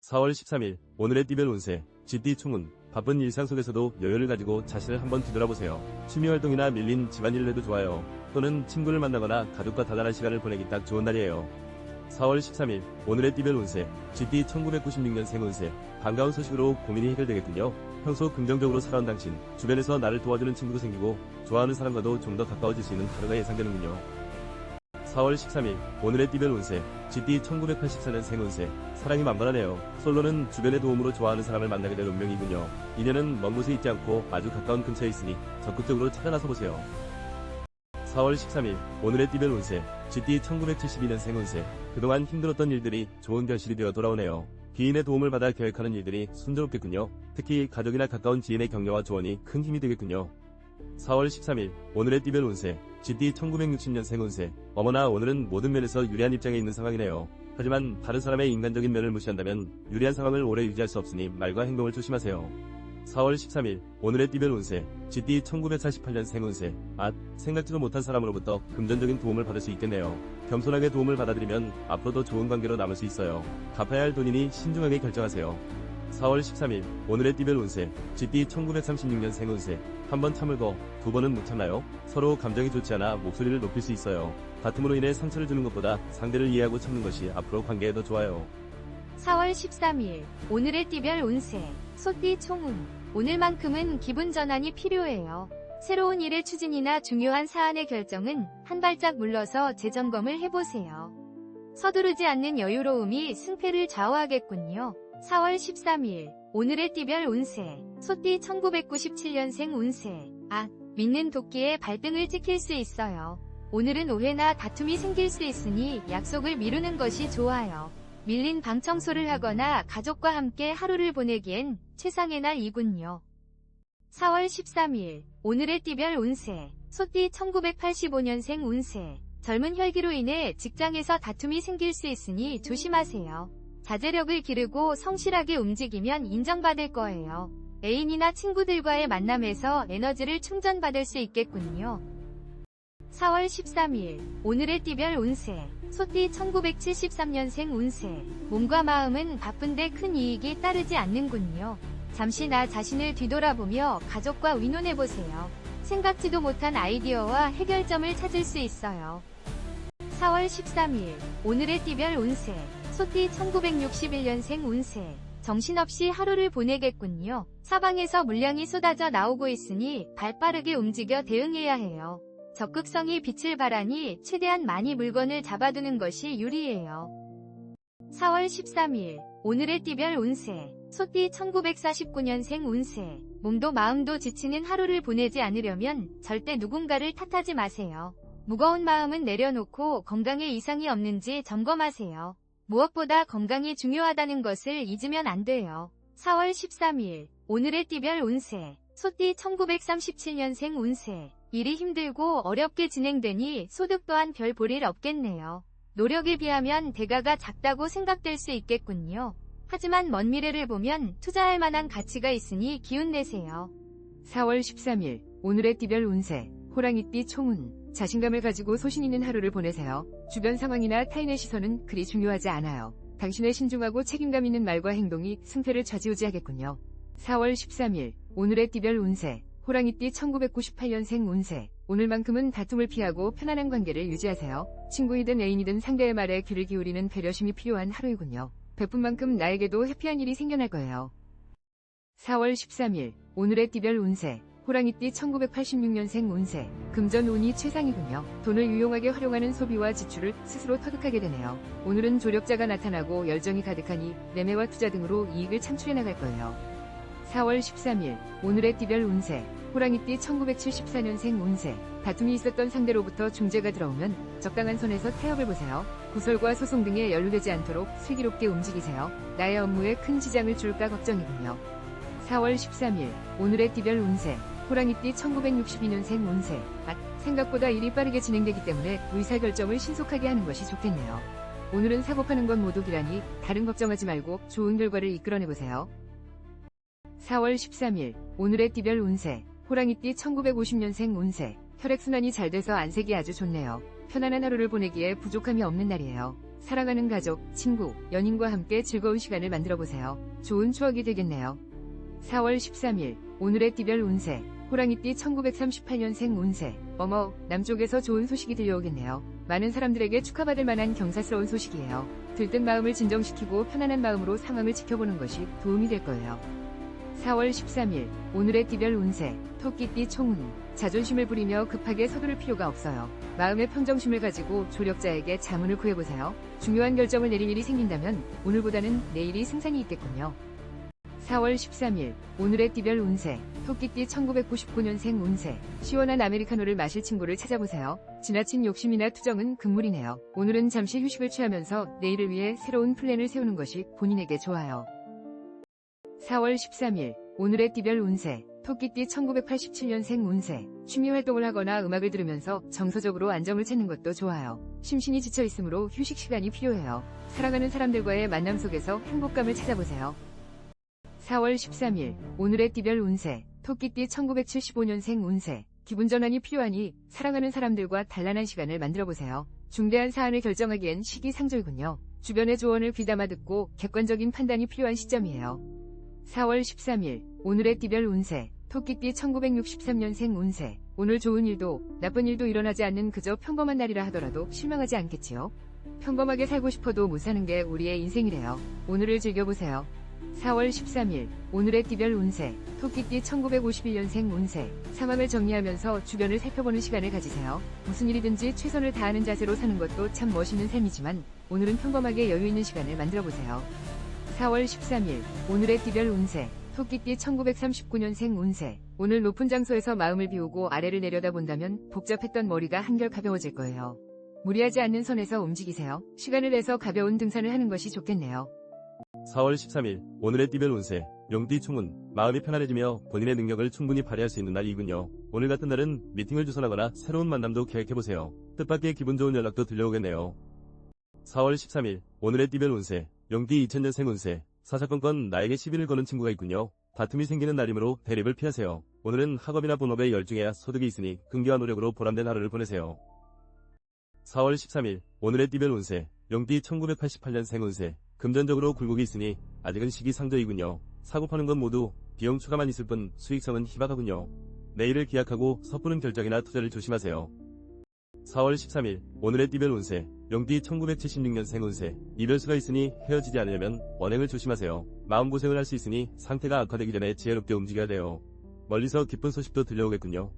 4월 13일 오늘의 띠별 운세 GT 총운. 바쁜 일상 속에서도 여유를 가지고 자신을 한번 뒤돌아보세요. 취미활동이나 밀린 집안일을 해도 좋아요. 또는 친구를 만나거나 가족과 단란한 시간을 보내기 딱 좋은 날이에요. 4월 13일 오늘의 띠별 운세 GT 1996년생 운세. 반가운 소식으로 고민이 해결되겠군요. 평소 긍정적으로 살아온 당신, 주변에서 나를 도와주는 친구도 생기고 좋아하는 사람과도 좀 더 가까워질 수 있는 하루가 예상되는군요. 4월 13일 오늘의 띠별 운세 GT 1984년생 운세. 사랑이 만만하네요. 솔로는 주변의 도움으로 좋아하는 사람을 만나게 될 운명이군요. 인연은 먼 곳에 있지 않고 아주 가까운 근처에 있으니 적극적으로 찾아 나서보세요. 4월 13일 오늘의 띠별 운세 GT 1972년생 운세. 그동안 힘들었던 일들이 좋은 결실이 되어 돌아오네요. 기인의 도움을 받아 계획하는 일들이 순조롭겠군요. 특히 가족이나 가까운 지인의 격려와 조언이 큰 힘이 되겠군요. 4월 13일 오늘의 띠별 운세 GT 1960년생 운세. 어머나 오늘은 모든 면에서 유리한 입장에 있는 상황이네요. 하지만 다른 사람의 인간적인 면을 무시한다면 유리한 상황을 오래 유지할 수 없으니 말과 행동을 조심하세요. 4월 13일 오늘의 띠별 운세 GT 1948년생 운세. 생각지도 못한 사람으로부터 금전적인 도움을 받을 수 있겠네요. 겸손하게 도움을 받아들이면 앞으로도 좋은 관계로 남을 수 있어요. 갚아야 할 돈이니 신중하게 결정하세요. 4월 13일 오늘의 띠별 운세 GT 1936년생 운세. 한번 참을 거 두 번은 못 참나요? 서로 감정이 좋지 않아 목소리를 높일 수 있어요. 다툼으로 인해 상처를 주는 것보다 상대를 이해하고 참는 것이 앞으로 관계에 더 좋아요. 4월 13일 오늘의 띠별 운세 소띠 총운. 오늘만큼은 기분 전환이 필요해요. 새로운 일의 추진이나 중요한 사안의 결정은 한 발짝 물러서 재점검을 해보세요. 서두르지 않는 여유로움이 승패를 좌우하겠군요. 4월 13일 오늘의 띠별 운세 소띠 1997년생 운세. 믿는 도끼에 발등을 찍힐 수 있어요. 오늘은 오해나 다툼이 생길 수 있으니 약속을 미루는 것이 좋아요. 밀린 방 청소를 하거나 가족과 함께 하루를 보내기엔 최상의 날이군요. 4월 13일 오늘의 띠별 운세 소띠 1985년생 운세. 젊은 혈기로 인해 직장에서 다툼이 생길 수 있으니 조심하세요. 자제력을 기르고 성실하게 움직이면 인정받을 거예요. 애인이나 친구들과의 만남에서 에너지를 충전받을 수 있겠군요. 4월 13일 오늘의 띠별 운세 소띠 1973년생 운세. 몸과 마음은 바쁜데 큰 이익이 따르지 않는군요. 잠시 나 자신을 뒤돌아보며 가족과 의논해보세요. 생각지도 못한 아이디어와 해결점을 찾을 수 있어요. 4월 13일 오늘의 띠별 운세 소띠 1961년생 운세. 정신없이 하루를 보내겠군요. 사방에서 물량이 쏟아져 나오고 있으니 발빠르게 움직여 대응해야 해요. 적극성이 빛을 발하니 최대한 많이 물건을 잡아두는 것이 유리해요. 4월 13일 오늘의 띠별 운세 소띠 1949년생 운세. 몸도 마음도 지치는 하루를 보내지 않으려면 절대 누군가를 탓하지 마세요. 무거운 마음은 내려놓고 건강에 이상이 없는지 점검하세요. 무엇보다 건강이 중요하다는 것을 잊으면 안 돼요. 4월 13일 오늘의 띠별 운세 소띠 1937년생 운세. 일이 힘들고 어렵게 진행되니 소득 또한 별 볼일 없겠네요. 노력에 비하면 대가가 작다고 생각될 수 있겠군요. 하지만 먼 미래를 보면 투자할 만한 가치가 있으니 기운 내세요. 4월 13일 오늘의 띠별 운세 호랑이띠 총운. 자신감을 가지고 소신 있는 하루를 보내세요. 주변 상황이나 타인의 시선은 그리 중요하지 않아요. 당신의 신중하고 책임감 있는 말과 행동이 승패를 좌지우지하겠군요. 4월 13일 오늘의 띠별 운세 호랑이띠 1998년생 운세. 오늘만큼은 다툼을 피하고 편안한 관계를 유지하세요. 친구이든 애인이든 상대의 말에 귀를 기울이는 배려심이 필요한 하루이군요. 베푼 만큼 나에게도 해피한 일이 생겨날 거예요. 4월 13일 오늘의 띠별 운세 호랑이띠 1986년생 운세. 금전 운이 최상이군요. 돈을 유용하게 활용하는 소비와 지출을 스스로 터득하게 되네요. 오늘은 조력자가 나타나고 열정이 가득하니 매매와 투자 등으로 이익을 창출해 나갈 거예요. 4월 13일 오늘의 띠별 운세 호랑이띠 1974년생 운세. 다툼이 있었던 상대로부터 중재가 들어오면 적당한 선에서 타협을 보세요. 구설과 소송 등에 연루되지 않도록 슬기롭게 움직이세요. 나의 업무에 큰 지장을 줄까 걱정이군요. 4월 13일 오늘의 띠별 운세 호랑이띠 1962년생 운세. 생각보다 일이 빠르게 진행되기 때문에 의사결정을 신속하게 하는 것이 좋겠네요. 오늘은 사고파는 건 모독이라니 다른 걱정하지 말고 좋은 결과를 이끌어내보세요. 4월 13일 오늘의 띠별 운세 호랑이띠 1950년생 운세. 혈액순환이 잘 돼서 안색이 아주 좋네요. 편안한 하루를 보내기에 부족함이 없는 날이에요. 사랑하는 가족, 친구, 연인과 함께 즐거운 시간을 만들어보세요. 좋은 추억이 되겠네요. 4월 13일, 오늘의 띠별 운세, 호랑이띠 1938년생 운세. 어머, 남쪽에서 좋은 소식이 들려오겠네요. 많은 사람들에게 축하받을 만한 경사스러운 소식이에요. 들뜬 마음을 진정시키고 편안한 마음으로 상황을 지켜보는 것이 도움이 될 거예요. 4월 13일, 오늘의 띠별 운세, 토끼띠 총운. 자존심을 부리며 급하게 서두를 필요가 없어요. 마음의 평정심을 가지고 조력자에게 자문을 구해보세요. 중요한 결정을 내릴 일이 생긴다면 오늘보다는 내일이 승산이 있겠군요. 4월 13일, 오늘의 띠별 운세, 토끼띠 1999년생 운세. 시원한 아메리카노를 마실 친구를 찾아보세요. 지나친 욕심이나 투정은 금물이네요. 오늘은 잠시 휴식을 취하면서 내일을 위해 새로운 플랜을 세우는 것이 본인에게 좋아요. 4월 13일, 오늘의 띠별 운세, 토끼띠 1987년생 운세. 취미 활동을 하거나 음악을 들으면서 정서적으로 안정을 찾는 것도 좋아요. 심신이 지쳐 있으므로 휴식 시간이 필요해요. 사랑하는 사람들과의 만남 속에서 행복감을 찾아보세요. 4월 13일, 오늘의 띠별 운세, 토끼띠 1975년생 운세. 기분 전환이 필요하니 사랑하는 사람들과 단란한 시간을 만들어보세요. 중대한 사안을 결정하기엔 시기상조이군요. 주변의 조언을 귀담아 듣고 객관적인 판단이 필요한 시점이에요. 4월 13일, 오늘의 띠별 운세, 토끼띠 1963년생 운세. 오늘 좋은 일도 나쁜 일도 일어나지 않는 그저 평범한 날이라 하더라도 실망하지 않겠지요? 평범하게 살고 싶어도 못 사는 게 우리의 인생이래요. 오늘을 즐겨보세요. 4월 13일, 오늘의 띠별 운세, 토끼띠 1951년생 운세. 상황을 정리하면서 주변을 살펴보는 시간을 가지세요. 무슨 일이든지 최선을 다하는 자세로 사는 것도 참 멋있는 삶이지만 오늘은 평범하게 여유 있는 시간을 만들어보세요. 4월 13일, 오늘의 띠별 운세, 토끼띠 1939년생 운세. 오늘 높은 장소에서 마음을 비우고 아래를 내려다본다면 복잡했던 머리가 한결 가벼워질 거예요. 무리하지 않는 선에서 움직이세요. 시간을 내서 가벼운 등산을 하는 것이 좋겠네요. 4월 13일, 오늘의 띠별 운세, 용띠 총운. 마음이 편안해지며 본인의 능력을 충분히 발휘할 수 있는 날이군요. 오늘 같은 날은 미팅을 주선하거나 새로운 만남도 계획해보세요. 뜻밖의 기분 좋은 연락도 들려오겠네요. 4월 13일, 오늘의 띠별 운세, 용띠 2000년생 운세. 사사건건 나에게 시비를 거는 친구가 있군요. 다툼이 생기는 날이므로 대립을 피하세요. 오늘은 학업이나 본업에 열중해야 소득이 있으니 긍기와 노력으로 보람된 하루를 보내세요. 4월 13일, 오늘의 띠별 운세, 용띠 1988년생 운세. 금전적으로 굴곡이 있으니 아직은 시기상조이군요. 사고 파는 건 모두 비용 추가만 있을 뿐 수익성은 희박하군요. 내일을 기약하고 섣부른 결정이나 투자를 조심하세요. 4월 13일, 오늘의 띠별 운세, 용띠 1976년생 운세. 이별수가 있으니 헤어지지 않으려면 원행을 조심하세요. 마음고생을 할 수 있으니 상태가 악화되기 전에 지혜롭게 움직여야 돼요. 멀리서 기쁜 소식도 들려오겠군요.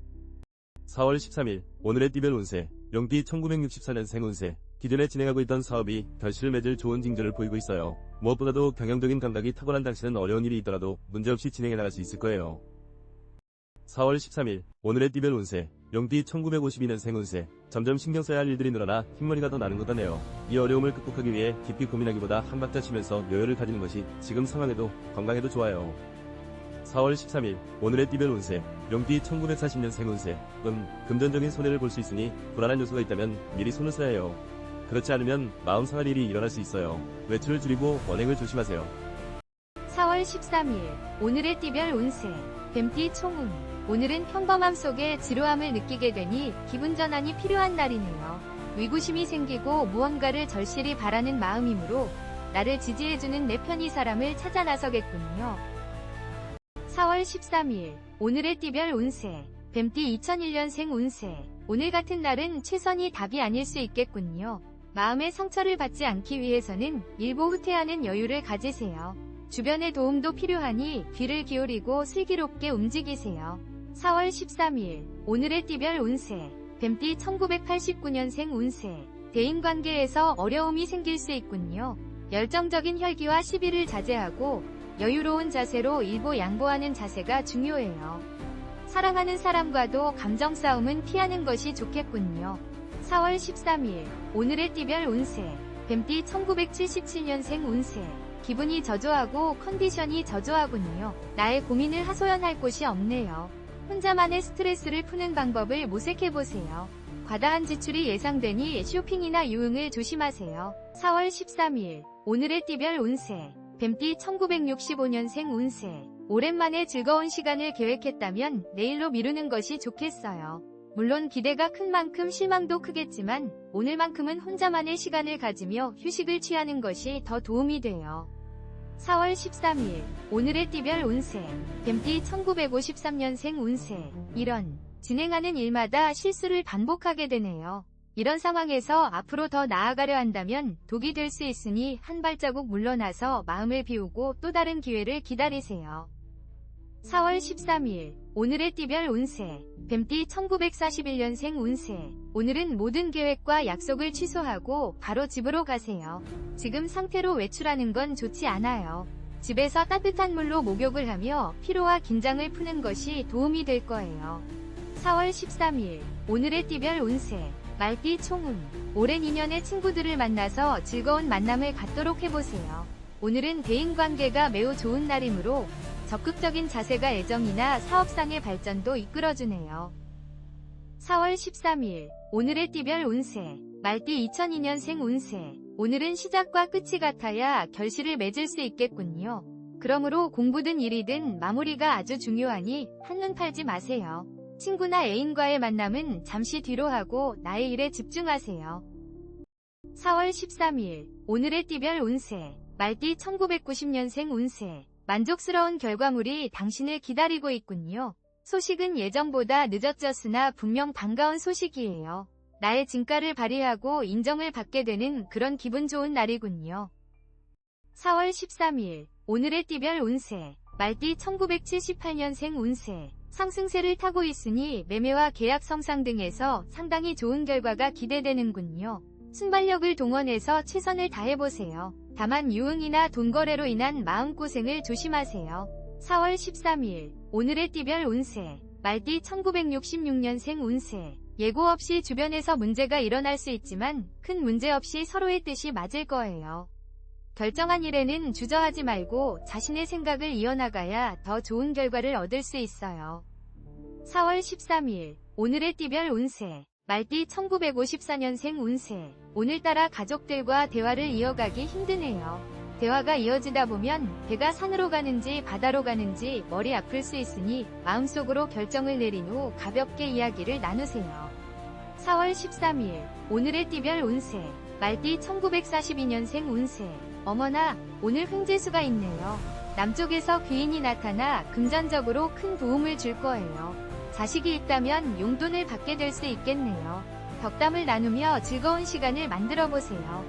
4월 13일, 오늘의 띠별 운세, 용띠 1964년생 운세. 기존에 진행하고 있던 사업이 결실을 맺을 좋은 징조를 보이고 있어요. 무엇보다도 경영적인 감각이 탁월한 당신은 어려운 일이 있더라도 문제없이 진행해 나갈 수 있을 거예요. 4월 13일, 오늘의 띠별 운세, 용띠 1952년생 운세. 점점 신경 써야 할 일들이 늘어나 흰머리가 더 나는 것 같네요. 이 어려움을 극복하기 위해 깊이 고민하기보다 한 박자 치면서 여유를 가지는 것이 지금 상황에도 건강에도 좋아요. 4월 13일, 오늘의 띠별 운세, 용띠 1940년생 운세. 금전적인 손해를 볼 수 있으니 불안한 요소가 있다면 미리 손을 써야 해요. 그렇지 않으면 마음 상할 일이 일어날 수 있어요. 외출을 줄이고 원행을 조심하세요. 4월 13일, 오늘의 띠별 운세, 뱀띠 총운. 오늘은 평범함 속에 지루함을 느끼게 되니 기분 전환이 필요한 날이네요. 위구심이 생기고 무언가를 절실히 바라는 마음이므로 나를 지지해주는 내 편의 사람을 찾아 나서겠군요. 4월 13일, 오늘의 띠별 운세, 뱀띠 2001년생 운세. 오늘 같은 날은 최선이 답이 아닐 수 있겠군요. 마음의 상처를 받지 않기 위해서는 일보 후퇴하는 여유를 가지세요. 주변의 도움도 필요하니 귀를 기울이고 슬기롭게 움직이세요. 4월 13일, 오늘의 띠별 운세, 뱀띠 1989년생 운세. 대인관계에서 어려움이 생길 수 있군요. 열정적인 혈기와 시비를 자제하고 여유로운 자세로 일보 양보하는 자세가 중요해요. 사랑하는 사람과도 감정 싸움은 피하는 것이 좋겠군요. 4월 13일, 오늘의 띠별 운세, 뱀띠 1977년생 운세. 기분이 저조하고 컨디션이 저조하군요. 나의 고민을 하소연할 곳이 없네요. 혼자만의 스트레스를 푸는 방법을 모색해보세요. 과다한 지출이 예상되니 쇼핑이나 유흥을 조심하세요. 4월 13일, 오늘의 띠별 운세, 뱀띠 1965년생 운세. 오랜만에 즐거운 시간을 계획했다면 내일로 미루는 것이 좋겠어요. 물론 기대가 큰 만큼 실망도 크겠지만 오늘만큼은 혼자만의 시간을 가지며 휴식을 취하는 것이 더 도움이 돼요. 4월 13일 오늘의 띠별 운세 뱀띠 1953년생 운세 1원 진행하는 일마다 실수를 반복하게 되네요. 이런 상황에서 앞으로 더 나아가려 한다면 독이 될 수 있으니 한 발자국 물러나서 마음을 비우고 또 다른 기회를 기다리세요. 4월 13일 오늘의 띠별 운세 뱀띠 1941년생 운세 오늘은 모든 계획과 약속을 취소하고 바로 집으로 가세요. 지금 상태로 외출하는 건 좋지 않아요. 집에서 따뜻한 물로 목욕을 하며 피로와 긴장을 푸는 것이 도움이 될 거예요. 4월 13일 오늘의 띠별 운세 말띠 총운 오랜 인연의 친구들을 만나서 즐거운 만남을 갖도록 해보세요. 오늘은 대인관계가 매우 좋은 날이므로 적극적인 자세가 애정이나 사업상의 발전도 이끌어주네요. 4월 13일 오늘의 띠별 운세 말띠 2002년생 운세 오늘은 시작과 끝이 같아야 결실을 맺을 수 있겠군요. 그러므로 공부든 일이든 마무리가 아주 중요하니 한눈 팔지 마세요. 친구나 애인과의 만남은 잠시 뒤로 하고 나의 일에 집중하세요. 4월 13일 오늘의 띠별 운세 말띠 1990년생 운세 만족스러운 결과물이 당신을 기다리고 있군요. 소식은 예정보다 늦어졌으나 분명 반가운 소식이에요. 나의 진가를 발휘하고 인정을 받게 되는 그런 기분 좋은 날이군요. 4월 13일 오늘의 띠별 운세 말띠 1978년생 운세 상승세를 타고 있으니 매매와 계약 성상 등에서 상당히 좋은 결과가 기대되는군요. 순발력을 동원해서 최선을 다해보세요. 다만 유흥이나 돈거래로 인한 마음고생을 조심하세요. 4월 13일 오늘의 띠별 운세 말띠 1966년생 운세 예고 없이 주변에서 문제가 일어날 수 있지만 큰 문제 없이 서로의 뜻이 맞을 거예요. 결정한 일에는 주저하지 말고 자신의 생각을 이어나가야 더 좋은 결과를 얻을 수 있어요. 4월 13일 오늘의 띠별 운세 말띠 1954년생 운세 오늘따라 가족들과 대화를 이어가기 힘드네요. 대화가 이어지다 보면 배가 산으로 가는지 바다로 가는지 머리 아플 수 있으니 마음속으로 결정을 내린 후 가볍게 이야기를 나누세요. 4월 13일 오늘의 띠별 운세 말띠 1942년생 운세 어머나 오늘 횡재수가 있네요. 남쪽에서 귀인이 나타나 금전적으로 큰 도움을 줄 거예요. 자식이 있다면 용돈을 받게 될 수 있겠네요. 덕담을 나누며 즐거운 시간을 만들어 보세요.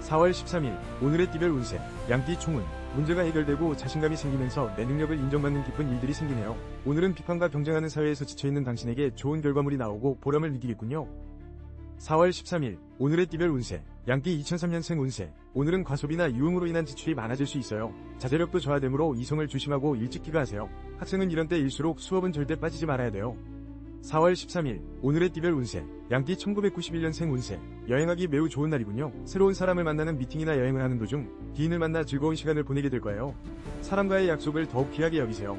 4월 13일 오늘의 띠별 운세 양띠 총운 문제가 해결되고 자신감이 생기면서 내 능력을 인정받는 기쁜 일들이 생기네요. 오늘은 비판과 경쟁하는 사회에서 지쳐있는 당신에게 좋은 결과물이 나오고 보람을 느끼겠군요. 4월 13일 오늘의 띠별 운세 양띠 2003년생 운세 오늘은 과소비나 유흥으로 인한 지출이 많아질 수 있어요. 자제력도 저하되므로 이성을 조심하고 일찍 귀가하세요. 학생은 이런 때일수록 수업은 절대 빠지지 말아야 돼요. 4월 13일 오늘의 띠별 운세 양띠 1991년생 운세 여행하기 매우 좋은 날이군요. 새로운 사람을 만나는 미팅이나 여행을 하는 도중 기인을 만나 즐거운 시간을 보내게 될 거예요. 사람과의 약속을 더욱 귀하게 여기세요.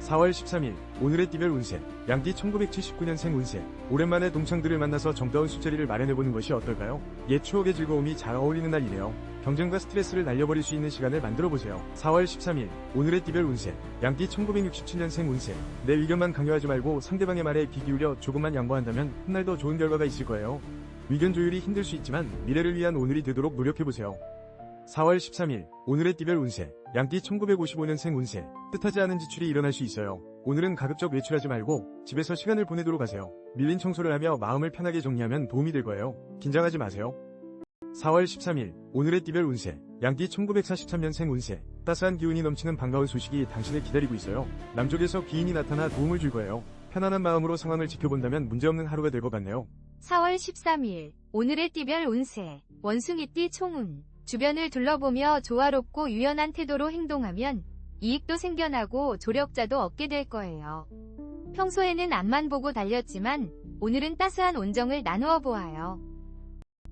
4월 13일 오늘의 띠별 운세 양띠 1979년생 운세 오랜만에 동창들을 만나서 정다운 술자리를 마련해보는 것이 어떨까요? 옛 추억의 즐거움이 잘 어울리는 날이네요. 경쟁과 스트레스를 날려버릴 수 있는 시간을 만들어보세요. 4월 13일 오늘의 띠별 운세 양띠 1967년생 운세 내 의견만 강요하지 말고 상대방의 말에 귀 기울여 조금만 양보한다면 훗날 더 좋은 결과가 있을 거예요. 의견 조율이 힘들 수 있지만 미래를 위한 오늘이 되도록 노력해보세요. 4월 13일 오늘의 띠별 운세 양띠 1955년생 운세 뜻하지 않은 지출이 일어날 수 있어요. 오늘은 가급적 외출하지 말고 집에서 시간을 보내도록 하세요. 밀린 청소를 하며 마음을 편하게 정리하면 도움이 될 거예요. 긴장하지 마세요. 4월 13일 오늘의 띠별 운세 양띠 1943년생 운세 따스한 기운이 넘치는 반가운 소식이 당신을 기다리고 있어요. 남쪽에서 귀인이 나타나 도움을 줄 거예요. 편안한 마음으로 상황을 지켜본다면 문제없는 하루가 될 것 같네요. 4월 13일 오늘의 띠별 운세 원숭이띠 총운 주변을 둘러보며 조화롭고 유연한 태도로 행동하면 이익도 생겨나고 조력자도 얻게 될 거예요. 평소에는 앞만 보고 달렸지만 오늘은 따스한 온정을 나누어 보아요.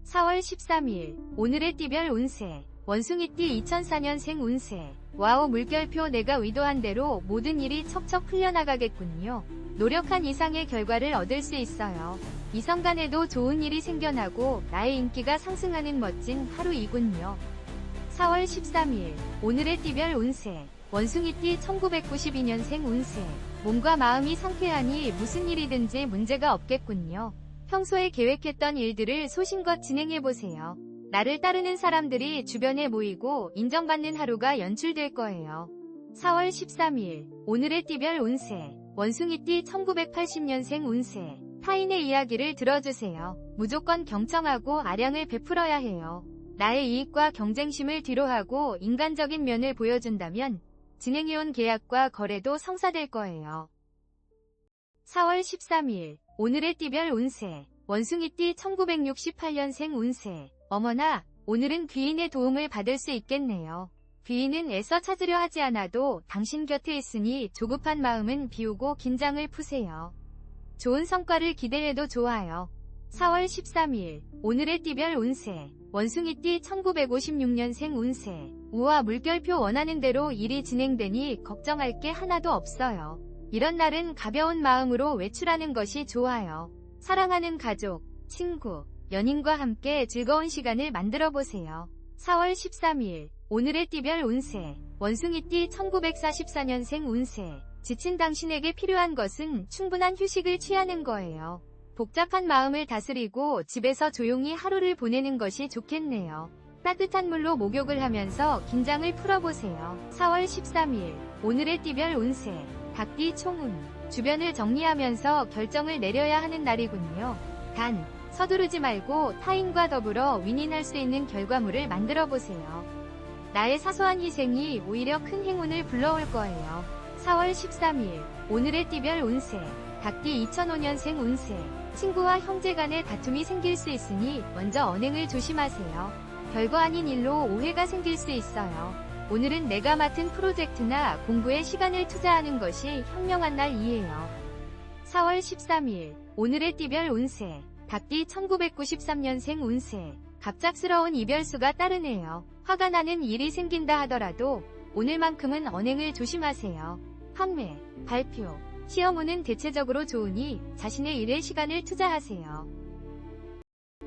4월 13일 오늘의 띠별 운세 원숭이띠 2004년생 운세 와우 물결표 내가 의도한 대로 모든 일이 척척 풀려나가겠군요. 노력한 이상의 결과를 얻을 수 있어요. 이성 간에도 좋은 일이 생겨나고 나의 인기가 상승하는 멋진 하루이군요. 4월 13일 오늘의 띠별 운세 원숭이띠 1992년생 운세. 몸과 마음이 상쾌하니 무슨 일이든지 문제가 없겠군요. 평소에 계획했던 일들을 소신껏 진행해보세요. 나를 따르는 사람들이 주변에 모이고 인정받는 하루가 연출될 거예요. 4월 13일, 오늘의 띠별 운세. 원숭이띠 1980년생 운세. 타인의 이야기를 들어주세요. 무조건 경청하고 아량을 베풀어야 해요. 나의 이익과 경쟁심을 뒤로하고 인간적인 면을 보여준다면 진행해온 계약과 거래도 성사될 거예요. 4월 13일, 오늘의 띠별 운세. 원숭이띠 1968년생 운세. 어머나, 오늘은 귀인의 도움을 받을 수 있겠네요. 귀인은 애써 찾으려 하지 않아도 당신 곁에 있으니 조급한 마음은 비우고 긴장을 푸세요. 좋은 성과를 기대해도 좋아요. 4월 13일, 오늘의 띠별 운세. 원숭이띠 1956년생 운세. 우와, 물결표 원하는 대로 일이 진행되니 걱정할 게 하나도 없어요. 이런 날은 가벼운 마음으로 외출하는 것이 좋아요. 사랑하는 가족, 친구, 연인과 함께 즐거운 시간을 만들어 보세요. 4월 13일, 오늘의 띠별 운세. 원숭이띠 1944년생 운세. 지친 당신에게 필요한 것은 충분한 휴식을 취하는 거예요. 복잡한 마음을 다스리고 집에서 조용히 하루를 보내는 것이 좋겠네요. 따뜻한 물로 목욕을 하면서 긴장을 풀어보세요. 4월 13일, 오늘의 띠별 운세. 닭띠 총운. 주변을 정리하면서 결정을 내려야 하는 날이군요. 단, 서두르지 말고 타인과 더불어 윈윈할 수 있는 결과물을 만들어 보세요. 나의 사소한 희생이 오히려 큰 행운을 불러올 거예요. 4월 13일, 오늘의 띠별 운세. 닭띠 2005년생 운세. 친구와 형제 간의 다툼이 생길 수 있으니 먼저 언행을 조심하세요. 별거 아닌 일로 오해가 생길 수 있어요. 오늘은 내가 맡은 프로젝트나 공부에 시간을 투자하는 것이 현명한 날이에요. 4월 13일, 오늘의 띠별 운세. 닭띠 1993년생 운세. 갑작스러운 이별수가 따르네요. 화가 나는 일이 생긴다 하더라도 오늘만큼은 언행을 조심하세요. 판매, 발표, 시험운은 대체적으로 좋으니 자신의 일에 시간을 투자하세요.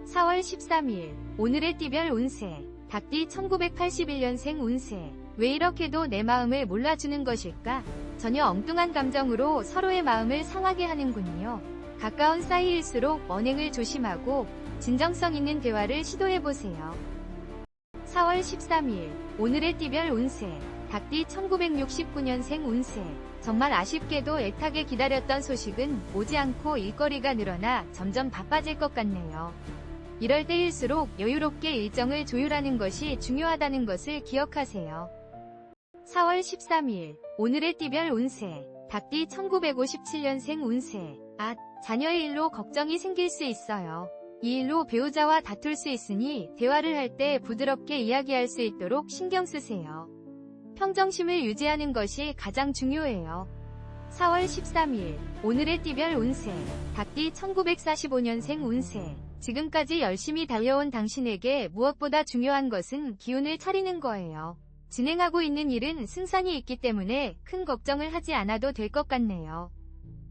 4월 13일, 오늘의 띠별 운세. 닭띠 1981년생 운세. 왜 이렇게도 내 마음을 몰라주는 것일까? 전혀 엉뚱한 감정으로 서로의 마음을 상하게 하는군요. 가까운 사이일수록 언행을 조심하고 진정성 있는 대화를 시도해보세요. 4월 13일, 오늘의 띠별 운세. 닭띠 1969년생 운세. 정말 아쉽게도 애타게 기다렸던 소식은 오지 않고 일거리가 늘어나 점점 바빠질 것 같네요. 이럴 때일수록 여유롭게 일정을 조율하는 것이 중요하다는 것을 기억하세요. 4월 13일, 오늘의 띠별 운세. 닭띠 1957년생 운세. 자녀의 일로 걱정이 생길 수 있어요. 이 일로 배우자와 다툴 수 있으니 대화를 할 때 부드럽게 이야기할 수 있도록 신경 쓰세요. 평정심을 유지하는 것이 가장 중요해요. 4월 13일, 오늘의 띠별 운세. 닭띠 1945년생 운세. 지금까지 열심히 달려온 당신에게 무엇보다 중요한 것은 기운을 차리는 거예요. 진행하고 있는 일은 승산이 있기 때문에 큰 걱정을 하지 않아도 될 것 같네요.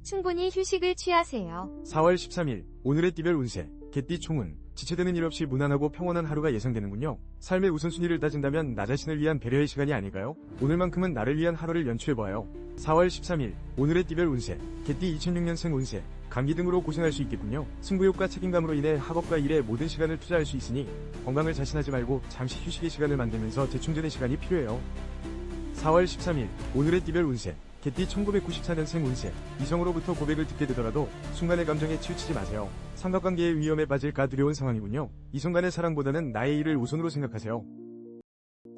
충분히 휴식을 취하세요. 4월 13일, 오늘의 띠별 운세. 개띠 총운. 지체되는 일 없이 무난하고 평온한 하루가 예상되는군요. 삶의 우선순위를 따진다면 나 자신을 위한 배려의 시간이 아닐까요? 오늘만큼은 나를 위한 하루를 연출해봐요. 4월 13일, 오늘의 띠별 운세. 개띠 2006년생 운세. 감기 등으로 고생할 수 있겠군요. 승부욕과 책임감으로 인해 학업과 일에 모든 시간을 투자할 수 있으니 건강을 자신하지 말고 잠시 휴식의 시간을 만들면서 재충전의 시간이 필요해요. 4월 13일, 오늘의 띠별 운세. 개띠 1994년생 운세. 이성으로부터 고백을 듣게 되더라도 순간의 감정에 치우치지 마세요. 삼각관계의 위험에 빠질까 두려운 상황이군요. 이성 간의 사랑보다는 나의 일을 우선으로 생각하세요.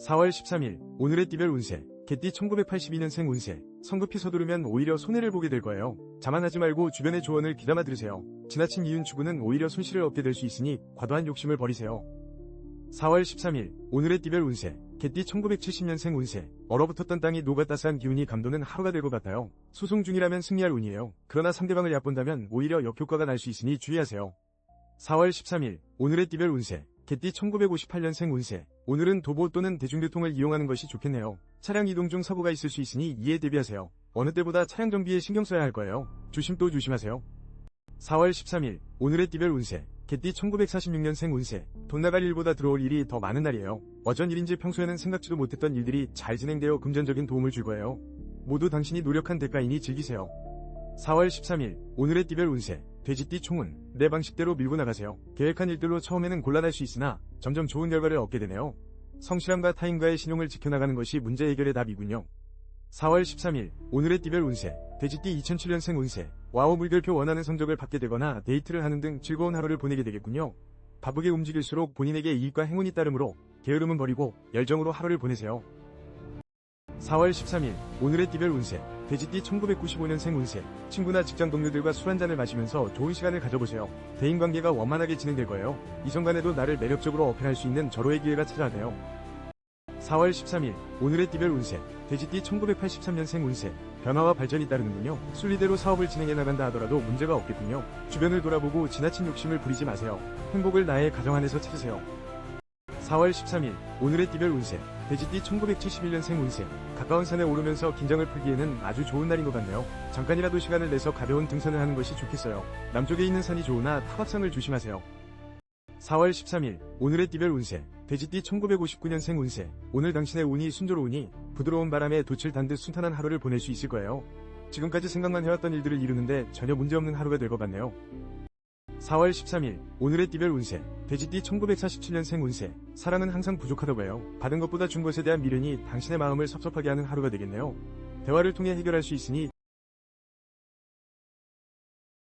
4월 13일, 오늘의 띠별 운세. 개띠 1982년생 운세. 성급히 서두르면 오히려 손해를 보게 될 거예요. 자만하지 말고 주변의 조언을 귀담아 들으세요. 지나친 이윤 추구는 오히려 손실을 얻게 될 수 있으니 과도한 욕심을 버리세요. 4월 13일, 오늘의 띠별 운세. 개띠 1970년생 운세. 얼어붙었던 땅이 녹아 따스한 기운이 감도는 하루가 될 것 같아요. 소송 중이라면 승리할 운이에요. 그러나 상대방을 얕본다면 오히려 역효과가 날 수 있으니 주의하세요. 4월 13일, 오늘의 띠별 운세. 개띠 1958년생 운세. 오늘은 도보 또는 대중교통을 이용하는 것이 좋겠네요. 차량 이동 중 사고가 있을 수 있으니 이에 대비하세요. 어느 때보다 차량 정비에 신경 써야 할 거예요. 조심 또 조심하세요. 4월 13일, 오늘의 띠별 운세. 개띠 1946년생 운세. 돈 나갈 일보다 들어올 일이 더 많은 날이에요. 어쩐 일인지 평소에는 생각지도 못했던 일들이 잘 진행되어 금전적인 도움을 줄 거예요. 모두 당신이 노력한 대가이니 즐기세요. 4월 13일 오늘의 띠별 운세. 돼지띠 총운. 내 방식대로 밀고 나가세요. 계획한 일들로 처음에는 곤란할 수 있으나 점점 좋은 결과를 얻게 되네요. 성실함과 타인과의 신용을 지켜나가는 것이 문제 해결의 답이군요. 4월 13일 오늘의 띠별 운세. 돼지띠 2007년생 운세. 와우 물결표 원하는 성적을 받게 되거나 데이트를 하는 등 즐거운 하루를 보내게 되겠군요. 바쁘게 움직일수록 본인에게 이익과 행운이 따르므로 게으름은 버리고 열정으로 하루를 보내세요. 4월 13일 오늘의 띠별 운세. 돼지띠 1995년생 운세. 친구나 직장 동료들과 술 한잔을 마시면서 좋은 시간을 가져보세요. 대인관계가 원만하게 진행될 거예요. 이성 간에도 나를 매력적으로 어필할 수 있는 절호의 기회가 찾아와요. 4월 13일 오늘의 띠별 운세. 돼지띠 1983년생 운세. 변화와 발전이 따르는군요. 순리대로 사업을 진행해 나간다 하더라도 문제가 없겠군요. 주변을 돌아보고 지나친 욕심을 부리지 마세요. 행복을 나의 가정 안에서 찾으세요. 4월 13일 오늘의 띠별 운세. 돼지띠 1971년생 운세. 가까운 산에 오르면서 긴장을 풀기에는 아주 좋은 날인 것 같네요. 잠깐이라도 시간을 내서 가벼운 등산을 하는 것이 좋겠어요. 남쪽에 있는 산이 좋으나 타박상을 조심하세요. 4월 13일 오늘의 띠별 운세. 돼지띠 1959년생 운세. 오늘 당신의 운이 순조로우니 부드러운 바람에 돛을 단 듯 순탄한 하루를 보낼 수 있을 거예요. 지금까지 생각만 해왔던 일들을 이루는데 전혀 문제없는 하루가 될 것 같네요. 4월 13일 오늘의 띠별 운세. 돼지띠 1947년생 운세. 사랑은 항상 부족하다고 해요. 받은 것보다 준 것에 대한 미련이 당신의 마음을 섭섭하게 하는 하루가 되겠네요. 대화를 통해 해결할 수 있으니